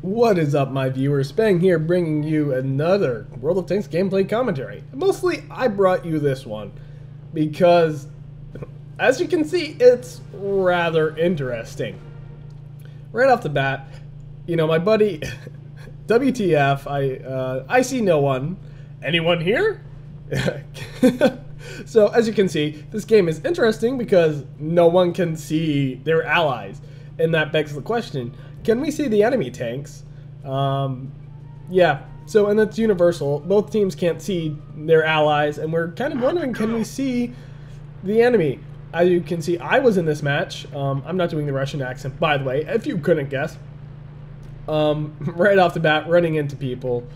What is up, my viewers? Spang here, bringing you another World of Tanks gameplay commentary. Mostly, I brought you this one because, as you can see, it's rather interesting. Right off the bat, you know, my buddy, WTF, I see no one. Anyone here? So, as you can see, this game is interesting because no one can see their allies. And that begs the question, can we see the enemy tanks? Yeah, so, and that's universal. Both teams can't see their allies, and we're kind of wondering, can we see the enemy? As you can see, I was in this match. I'm not doing the Russian accent, by the way, if you couldn't guess. Right off the bat, running into people.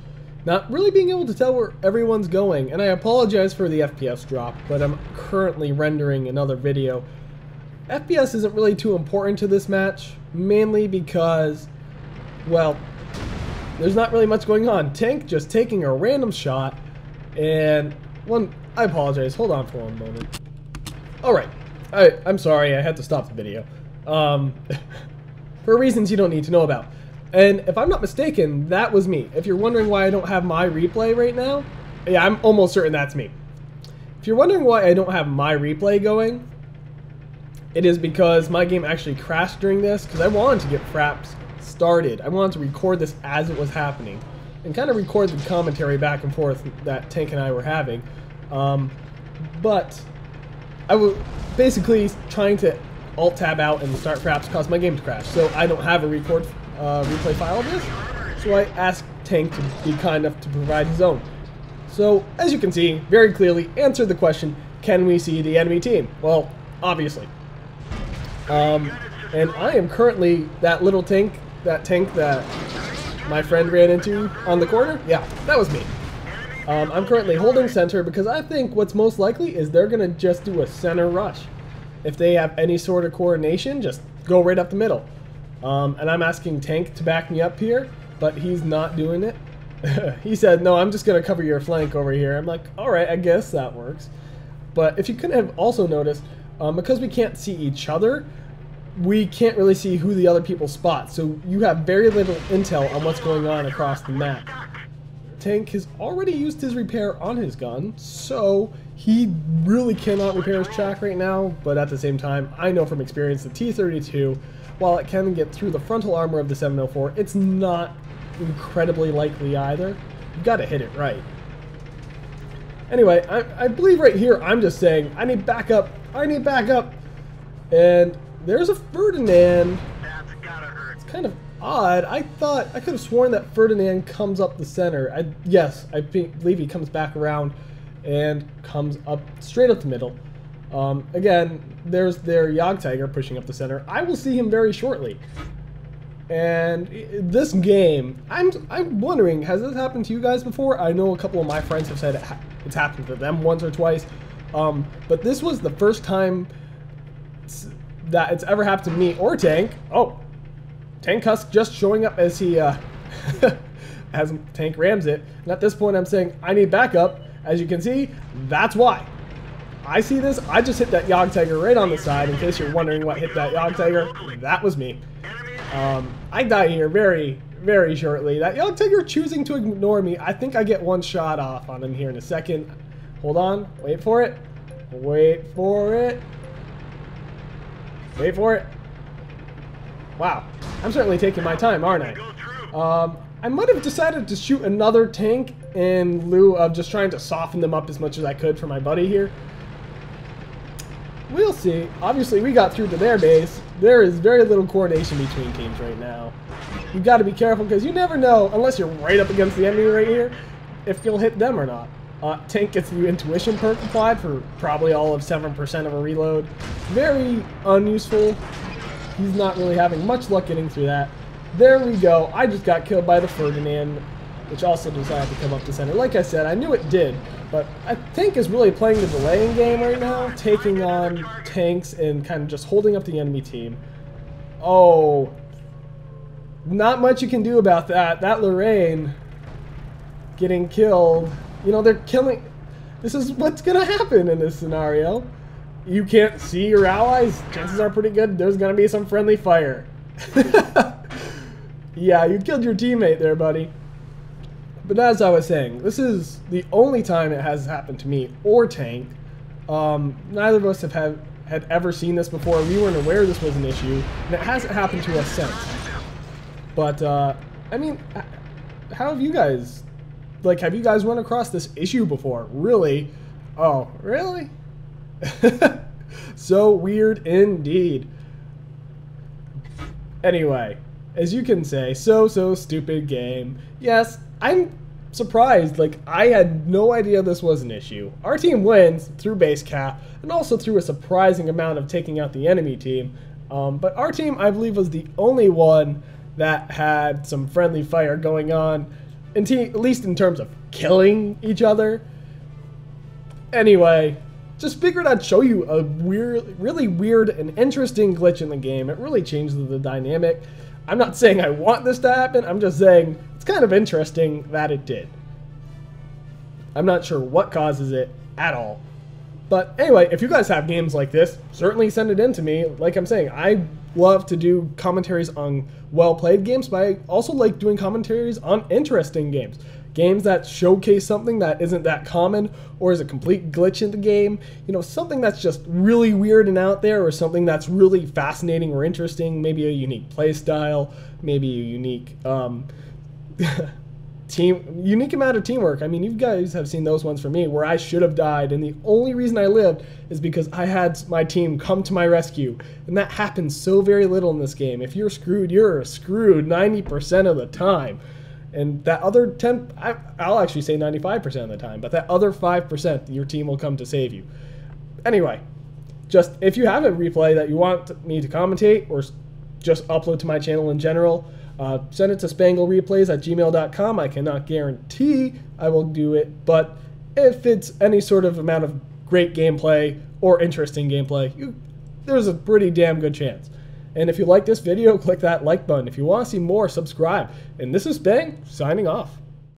Not really being able to tell where everyone's going, and I apologize for the FPS drop, but I'm currently rendering another video. FPS isn't really too important to this match, mainly because, well, there's not really much going on. Tank just taking a random shot, and I apologize, hold on for one moment. Alright, I'm sorry, I had to stop the video. For reasons you don't need to know about. And if I'm not mistaken, that was me. If you're wondering why I don't have my replay right now, yeah, I'm almost certain that's me. If you're wondering why I don't have my replay going, it is because my game actually crashed during this, because I wanted to get fraps started. I wanted to record this as it was happening, and kind of record the commentary back and forth that Tank and I were having. But I was basically trying to alt-tab out and start fraps caused my game to crash, so I don't have a replay file of this, so I asked Tank to be kind enough to provide his own. So, as you can see, very clearly answered the question, can we see the enemy team? Well, obviously. And I am currently that little tank, that my friend ran into on the corner. Yeah, that was me. I'm currently holding center because I think what's most likely is they're going to just do a center rush. If they have any sort of coordination, just go right up the middle. And I'm asking Tank to back me up here, but he's not doing it. He said, no, I'm just going to cover your flank over here. I'm like, alright, I guess that works. But if you couldn't have also noticed, because we can't see each other, we can't really see who the other people spot. So you have very little intel on what's going on across the map. Tank has already used his repair on his gun, so he really cannot repair his track right now. But at the same time, I know from experience the T-32, while it can get through the frontal armor of the 704, it's not incredibly likely either. You've got to hit it right. Anyway, I believe right here I'm just saying, I need backup, I need backup. And there's a Ferdinand. It's kind of odd. I could have sworn that Ferdinand comes up the center. Yes, I believe he comes back around and comes up straight up the middle. Again, there's their Jagdtiger pushing up the center. I will see him very shortly. And this game, I'm wondering, has this happened to you guys before? I know a couple of my friends have said it's happened to them once or twice. But this was the first time that it's ever happened to me or Tank. Oh, Tank Husk just showing up as he, as Tank rams it. And at this point I'm saying, I need backup. As you can see, that's why. I see this, I just hit that Jagdtiger right on the side. In case you're wondering what hit that Jagdtiger, that was me. I die here very, very shortly. That Jagdtiger choosing to ignore me. I think I get one shot off on him here in a second. Hold on, wait for it. Wait for it. Wait for it. Wow, I'm certainly taking my time, aren't I? I might have decided to shoot another tank in lieu of just trying to soften them up as much as I could for my buddy here. We'll see. Obviously, we got through to their base. There is very little coordination between teams right now. You've got to be careful because you never know, unless you're right up against the enemy right here, if you'll hit them or not. Tank gets the intuition perk applied for probably all of 7% of a reload. Very unuseful. He's not really having much luck getting through that. There we go. I just got killed by the Ferdinand, which also decided to come up the center. Like I said, I knew it did, but I think is really playing the delaying game right now, taking on tanks and kind of just holding up the enemy team. Oh, not much you can do about that. That Lorraine getting killed. You know, they're killing. This is what's going to happen in this scenario. You can't see your allies. Chances are pretty good there's going to be some friendly fire. Yeah, you killed your teammate there, buddy. But as I was saying, this is the only time it has happened to me or Tank. Neither of us had ever seen this before. We weren't aware this was an issue, and it hasn't happened to us since. But, I mean, how have you guys, like, have you guys run across this issue before? Really? Oh, really? So weird indeed. Anyway, as you can say, so stupid game. Yes, I'm surprised. Like, I had no idea this was an issue. Our team wins through base cap and also through a surprising amount of taking out the enemy team. But our team, I believe, was the only one that had some friendly fire going on, at least in terms of killing each other. Anyway, just figured I'd show you a really weird and interesting glitch in the game. It really changes the dynamic. I'm not saying I want this to happen, I'm just saying it's kind of interesting that it did. I'm not sure what causes it at all. But anyway, if you guys have games like this, certainly send it in to me. Like I'm saying, I love to do commentaries on well-played games, but I also like doing commentaries on interesting games. Games that showcase something that isn't that common, or is a complete glitch in the game. You know, something that's just really weird and out there, or something that's really fascinating or interesting. Maybe a unique play style, maybe a unique unique amount of teamwork. I mean, you guys have seen those ones for me where I should have died, and the only reason I lived is because I had my team come to my rescue, and that happens so very little in this game. If you're screwed 90% of the time. And that other 10, I'll actually say 95% of the time, but that other 5%, your team will come to save you. Anyway, just if you have a replay that you want me to commentate or just upload to my channel in general, send it to spanglereplays@gmail.com. I cannot guarantee I will do it, but if it's any sort of amount of great gameplay or interesting gameplay, there's a pretty damn good chance. And if you like this video, click that like button. If you want to see more, subscribe. And this is Spang, signing off.